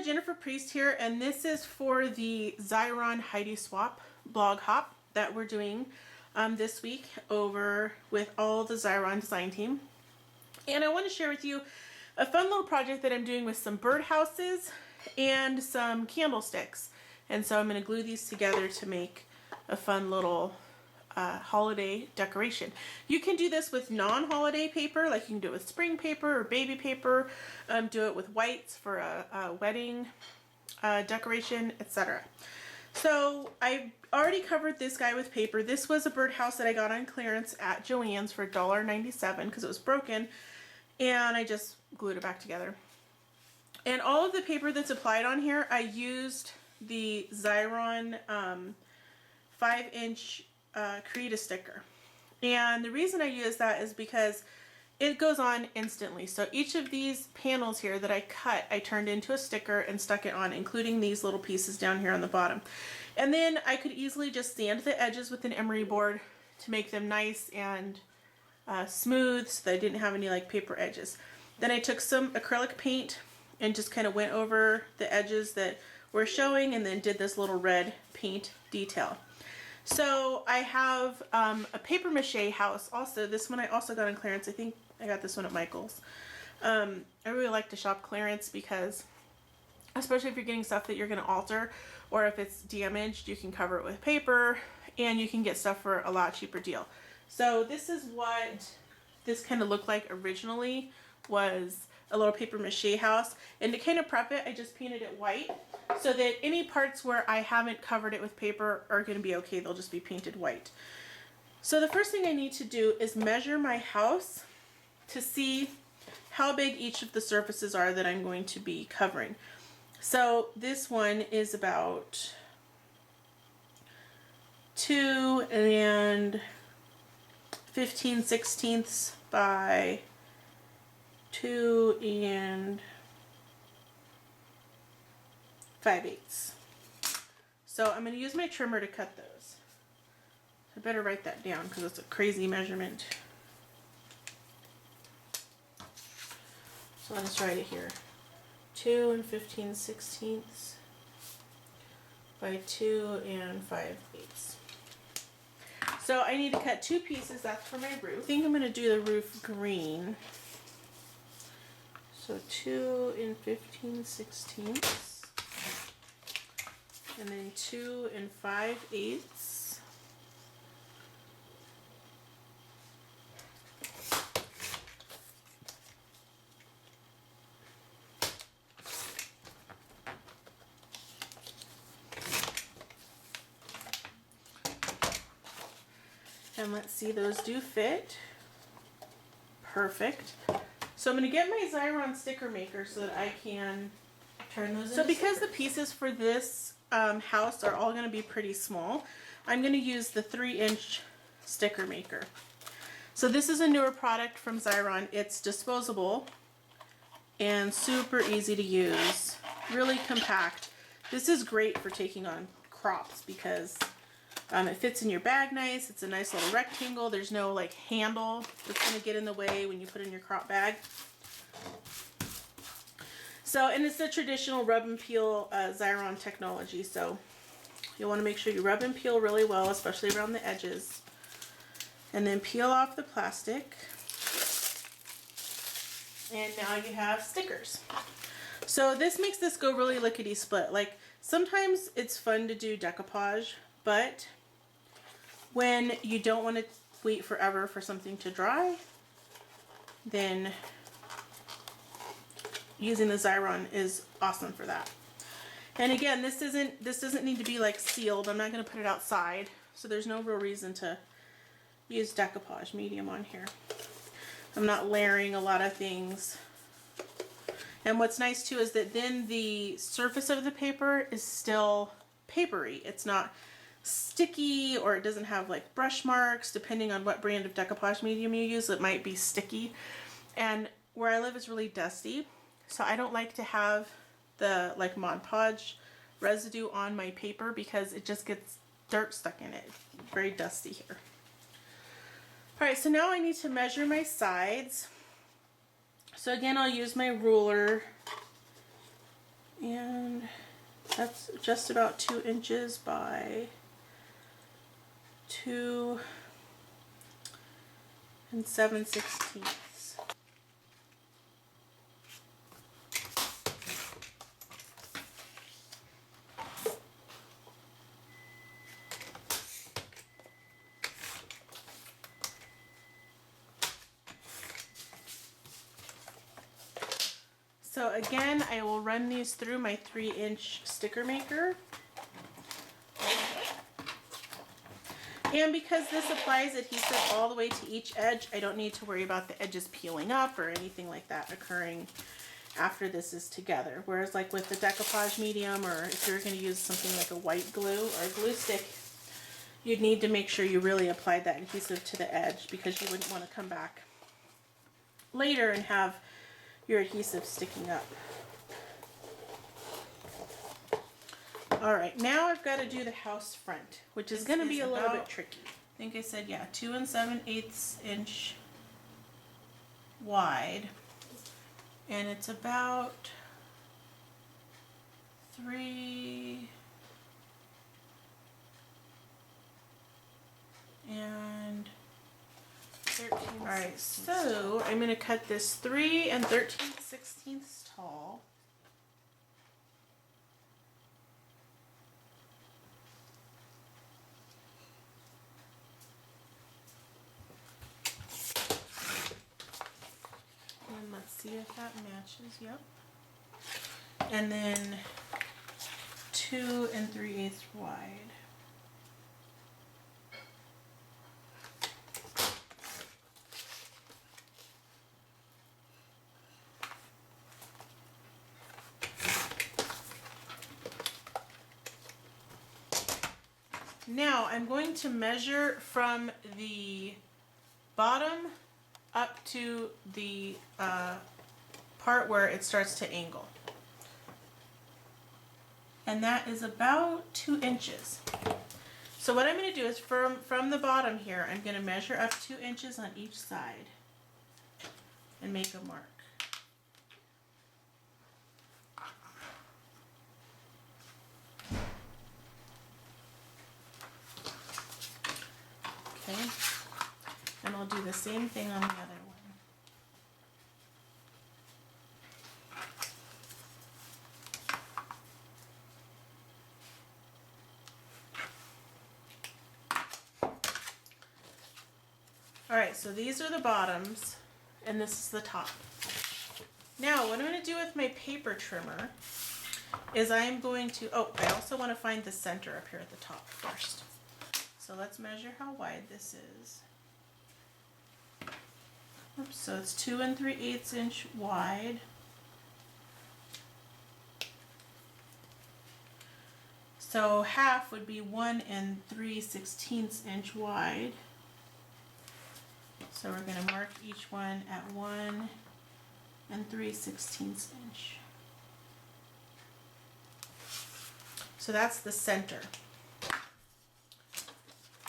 Jennifer Priest here, and this is for the Xyron Heidi Swapp blog hop that we're doing this week over with all the Xyron design team. And I want to share with you a fun little project that I'm doing with some birdhouses and some candlesticks. And so I'm going to glue these together to make a fun little holiday decoration. You can do this with non-holiday paper, like you can do it with spring paper or baby paper, do it with whites for a wedding decoration, etc. So I already covered this guy with paper. This was a birdhouse that I got on clearance at Joann's for $1.97 because it was broken, and I just glued it back together. And all of the paper that's applied on here, I used the Xyron 5-inch Create a sticker. And the reason I use that is because it goes on instantly. So each of these panels here that I cut, I turned into a sticker and stuck it on, including these little pieces down here on the bottom. And then I could easily just sand the edges with an emery board to make them nice and smooth so that I didn't have any like paper edges. Then I took some acrylic paint and just kind of went over the edges that were showing and then did this little red paint detail. So I have a paper mache house also. This one I also got on clearance. I think I got this one at Michael's. I really like to shop clearance because, especially if you're getting stuff that you're going to alter, or if it's damaged, you can cover it with paper and you can get stuff for a lot cheaper deal. So this is what this kind of looked like originally, was a little paper mache house. And to kind of prep it, I just painted it white so that any parts where I haven't covered it with paper are going to be okay. They'll just be painted white. So the first thing I need to do is measure my house to see how big each of the surfaces are that I'm going to be covering. So this one is about 2 15/16 by 2 5/8. So I'm going to use my trimmer to cut those. I better write that down because it's a crazy measurement. So I'll just write it here. 2 15/16 by 2 5/8. So I need to cut 2 pieces. That's for my roof. I think I'm going to do the roof green. So 2 15/16 and then 2 5/8. And let's see, those do fit. Perfect. So I'm going to get my Xyron sticker maker so that I can turn those into stickers. Because the pieces for this house are all going to be pretty small, I'm going to use the 3-inch sticker maker. So this is a newer product from Xyron. It's disposable and super easy to use. Really compact. This is great for taking on crops because it fits in your bag nice. It's a nice little rectangle. There's no like handle that's going to get in the way when you put it in your crop bag. So, and it's the traditional rub and peel Xyron technology. So you'll want to make sure you rub and peel really well, especially around the edges. And then peel off the plastic. And now you have stickers. So this makes this go really lickety split. Like sometimes it's fun to do decoupage, but when you don't want to wait forever for something to dry, then using the Xyron is awesome for that. And again, this doesn't need to be like sealed. I'm not going to put it outside, so there's no real reason to use decoupage medium on here. I'm not layering a lot of things. And what's nice too is that then the surface of the paper is still papery. It's not sticky, or it doesn't have like brush marks. Depending on what brand of decoupage medium you use, it might be sticky. And where I live is really dusty, so I don't like to have the like Mod Podge residue on my paper because it just gets dirt stuck in it. It's very dusty here. Alright, so now I need to measure my sides. So again, I'll use my ruler And that's just about 2 inches by 2 7/16. So again, I will run these through my 3-inch sticker maker. And because this applies adhesive all the way to each edge, I don't need to worry about the edges peeling up or anything like that occurring after this is together. Whereas like with the decoupage medium, or if you're going to use something like a white glue or a glue stick, you'd need to make sure you really applied that adhesive to the edge, because you wouldn't want to come back later and have your adhesive sticking up. Alright, now I've got to do the house front, which is going to be a little bit tricky. I think I said, yeah, 2 7/8 inch wide. And it's about 3 and 13. Alright, so I'm going to cut this 3 13/16 tall. And let's see if that matches. Yep. And then 2 3/8 wide. Now I'm going to measure from the bottom up to the part where it starts to angle. And that is about 2 inches. So what I'm going to do is from the bottom here, I'm going to measure up 2 inches on each side and make a mark. Okay, and I'll do the same thing on the other one. Alright, so these are the bottoms, and this is the top. Now, what I'm going to do with my paper trimmer is I'm going to, I also want to find the center up here at the top first. So let's measure how wide this is. Oops, so it's 2 3/8 inch wide. So half would be 1 3/16 inch wide. So we're going to mark each one at 1 3/16 inch. So that's the center.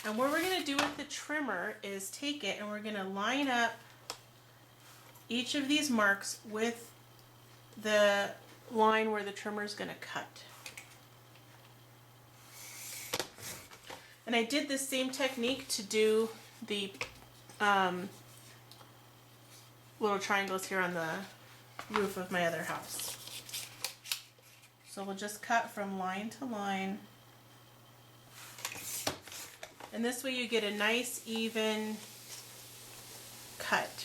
And what we're going to do with the trimmer is take it and we're going to line up each of these marks with the line where the trimmer is going to cut. And I did the same technique to do the little triangles here on the roof of my other house. So we'll just cut from line to line. And this way you get a nice even cut.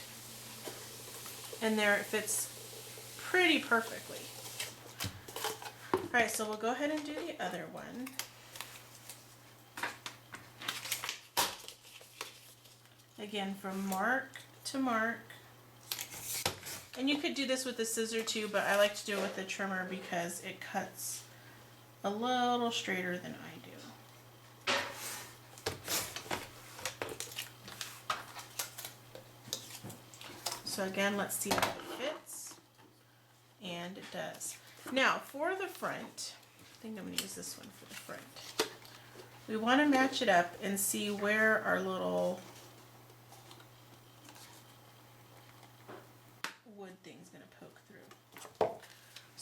And there it fits pretty perfectly. Alright, so we'll go ahead and do the other one. Again, from mark to mark. And you could do this with a scissor too, but I like to do it with the trimmer because it cuts a little straighter than I do. So again, let's see if it fits. And it does. Now, for the front, I think I'm going to use this one for the front. We want to match it up and see where our little wood thing's going to poke through.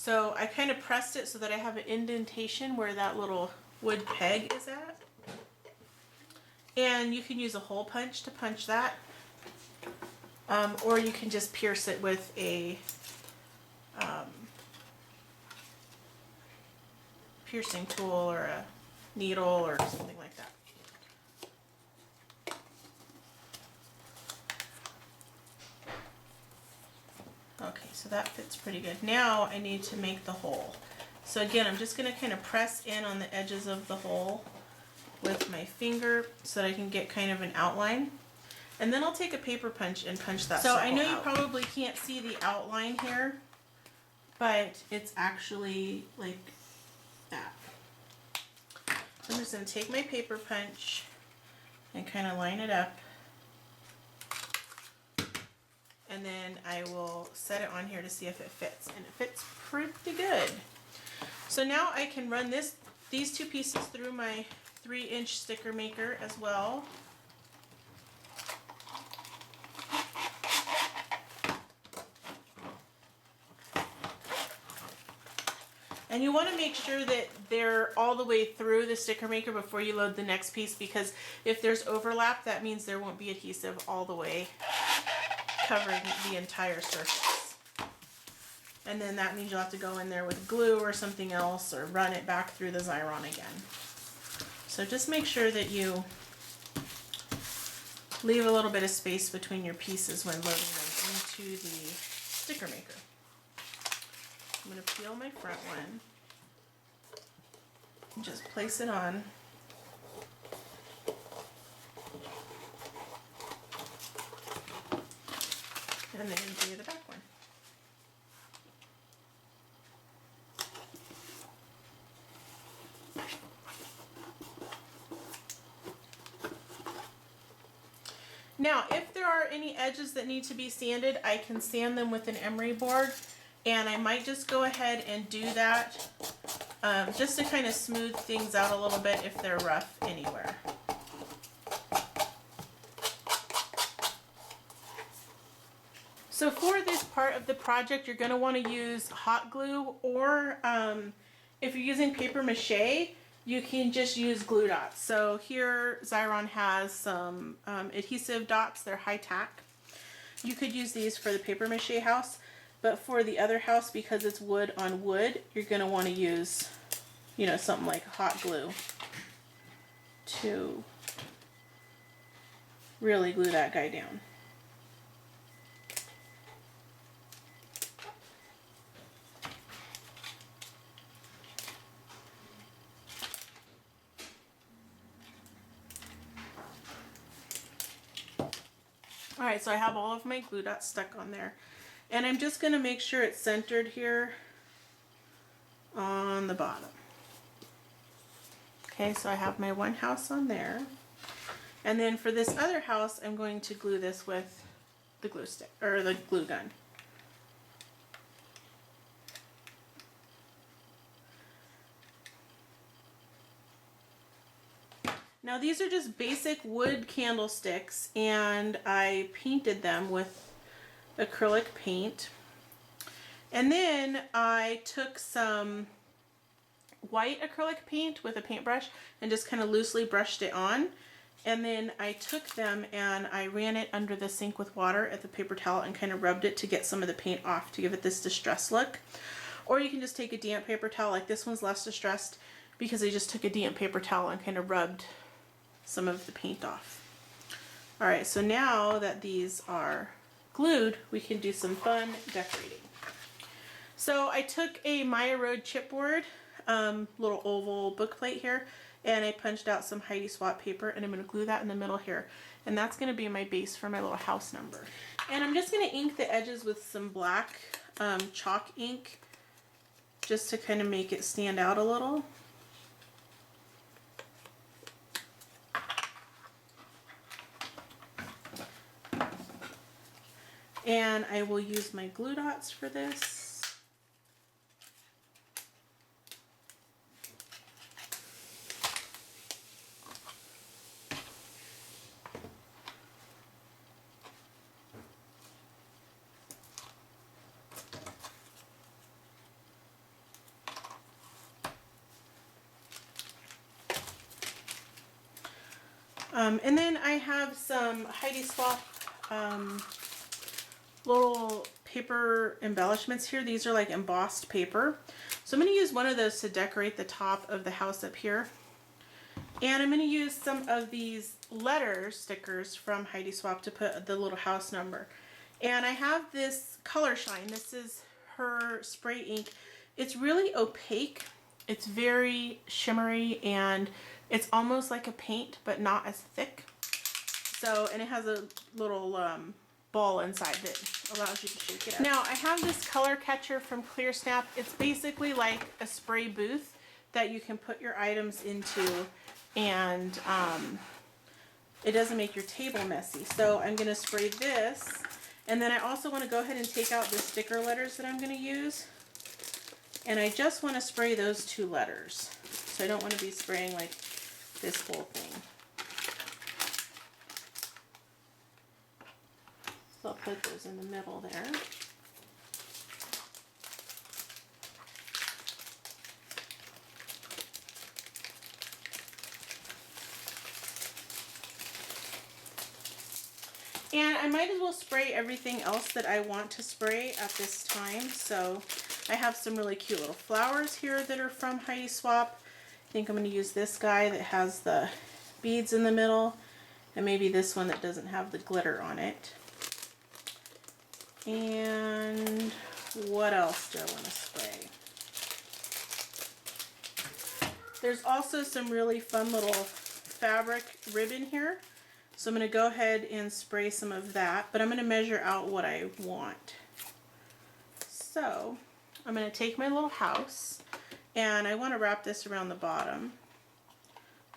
So I kind of pressed it so that I have an indentation where that little wood peg is at. And you can use a hole punch to punch that. Or you can just pierce it with a piercing tool or a needle or something like that. Okay, so that fits pretty good. Now I need to make the hole. So again, I'm just going to kind of press in on the edges of the hole with my finger so that I can get kind of an outline. And then I'll take a paper punch and punch that circle out. So I know you probably can't see the outline here, but it's actually like that. So I'm just going to take my paper punch and kind of line it up. And then I will set it on here to see if it fits. And it fits pretty good. So now I can run these two pieces through my 3-inch sticker maker as well. And you want to make sure that they're all the way through the sticker maker before you load the next piece, because if there's overlap, that means there won't be adhesive all the way covering the entire surface. And then that means you'll have to go in there with glue or something else or run it back through the Xyron again. So just make sure that you leave a little bit of space between your pieces when loading them into the sticker maker. I'm going to peel my front one and just place it on. And then do the back one. Now, if there are any edges that need to be sanded, I can sand them with an emery board, and I might just go ahead and do that just to kind of smooth things out a little bit if they're rough anywhere. So for this part of the project, you're going to want to use hot glue, or if you're using paper mache, you can just use glue dots. So here Xyron has some adhesive dots. They're high tack. You could use these for the paper mache house, but for the other house, because it's wood on wood, you're going to want to use, you know, something like hot glue to really glue that guy down. Alright, so I have all of my glue dots stuck on there. And I'm just going to make sure it's centered here on the bottom. Okay, so I have my one house on there. And then for this other house, I'm going to glue this with the glue stick, or the glue gun. Now these are just basic wood candlesticks, and I painted them with acrylic paint. And then I took some white acrylic paint with a paintbrush and just kind of loosely brushed it on. And then I took them and I ran it under the sink with water at the paper towel and kind of rubbed it to get some of the paint off to give it this distressed look. Or you can just take a damp paper towel. Like this one's less distressed because I just took a damp paper towel and kind of rubbed some of the paint off. Alright, so now that these are glued, we can do some fun decorating. So I took a Maya Road chipboard, little oval book plate here, and I punched out some Heidi Swapp paper, and I'm going to glue that in the middle here. And that's going to be my base for my little house number. And I'm just going to ink the edges with some black chalk ink just to kind of make it stand out a little. And I will use my glue dots for this. And then I have some Heidi Swapp little paper embellishments here. These are like embossed paper. So I'm going to use one of those to decorate the top of the house up here. And I'm going to use some of these letter stickers from Heidi Swapp to put the little house number. And I have this Color Shine. This is her spray ink. It's really opaque. It's very shimmery and it's almost like a paint, but not as thick. So, and it has a little ball inside that allows you to shake it up. Now, I have this color catcher from Clearsnap. It's basically like a spray booth that you can put your items into, and it doesn't make your table messy. So I'm going to spray this, and then I also want to go ahead and take out the sticker letters that I'm going to use, and I just want to spray those 2 letters. So I don't want to be spraying like this whole thing. So I'll put those in the middle there. And I might as well spray everything else that I want to spray at this time. So I have some really cute little flowers here that are from Heidi Swapp. I think I'm going to use this guy that has the beads in the middle, and maybe this one that doesn't have the glitter on it. And what else do I want to spray? There's also some really fun little fabric ribbon here. So I'm going to go ahead and spray some of that, but I'm going to measure out what I want. So I'm going to take my little house, and I want to wrap this around the bottom.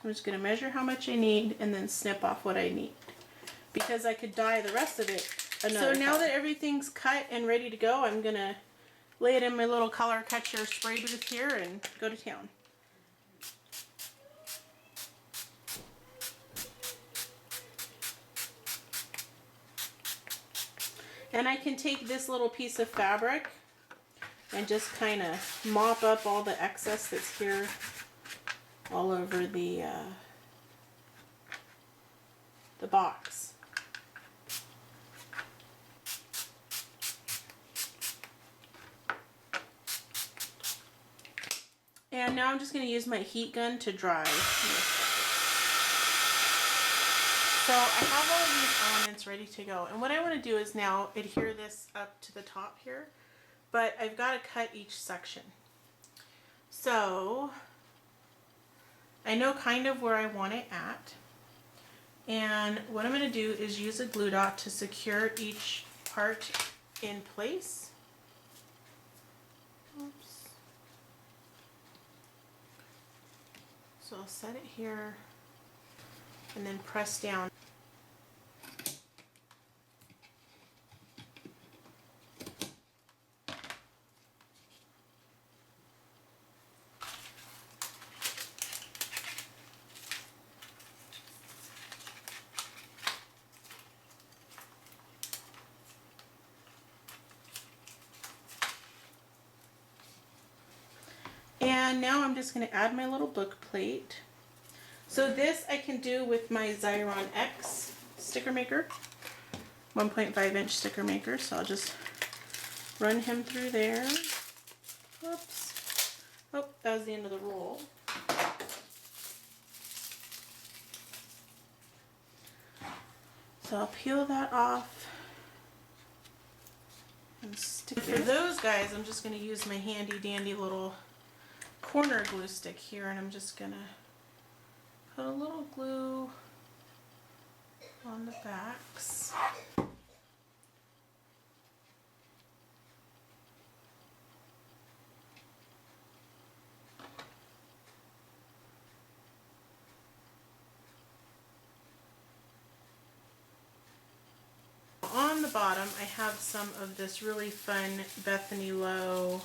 I'm just going to measure how much I need and then snip off what I need, because I could dye the rest of it another color. So now that everything's cut and ready to go, I'm going to lay it in my little color catcher spray booth here and go to town. And I can take this little piece of fabric and just kind of mop up all the excess that's here all over the box. And now I'm just going to use my heat gun to dry this. So I have all of these elements ready to go, and what I want to do is now adhere this up to the top here, but I've got to cut each section. So I know kind of where I want it at, and what I'm going to do is use a glue dot to secure each part in place. Oops. So I'll set it here and then press down. And now I'm just going to add my little book plate. So this I can do with my Xyron X sticker maker, 1.5 inch sticker maker. So I'll just run him through there. Whoops. Oh, that was the end of the roll. So I'll peel that off and stick it. For those guys, I'm just going to use my handy dandy little corner glue stick here, and I'm just going to put a little glue on the backs. On the bottom, I have some of this really fun Bethany Lowe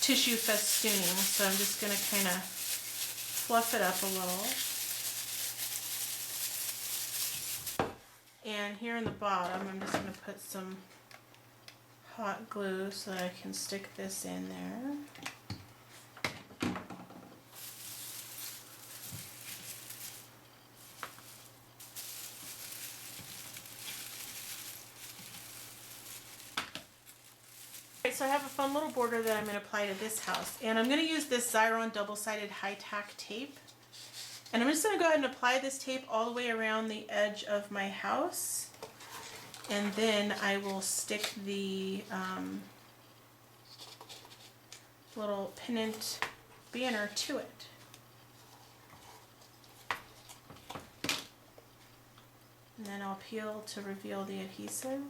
tissue festooning, so I'm just going to kind of fluff it up a little. And here in the bottom, I'm just going to put some hot glue so that I can stick this in there. Alright, so I have a fun little border that I'm going to apply to this house. And I'm going to use this Xyron double-sided high-tack tape. And I'm just going to go ahead and apply this tape all the way around the edge of my house. And then I will stick the little pennant banner to it. And then I'll peel to reveal the adhesive.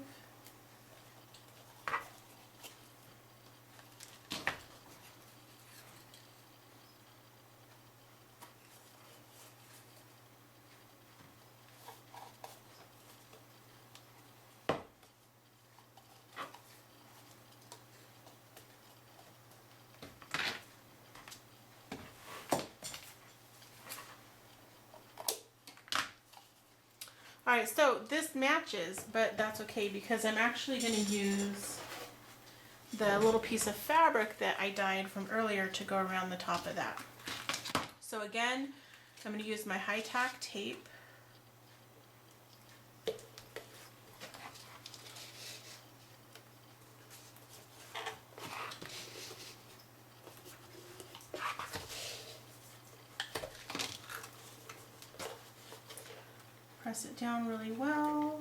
Alright, so this matches, but that's okay because I'm actually going to use the little piece of fabric that I dyed from earlier to go around the top of that. So again, I'm going to use my high-tack tape. Press it down really well.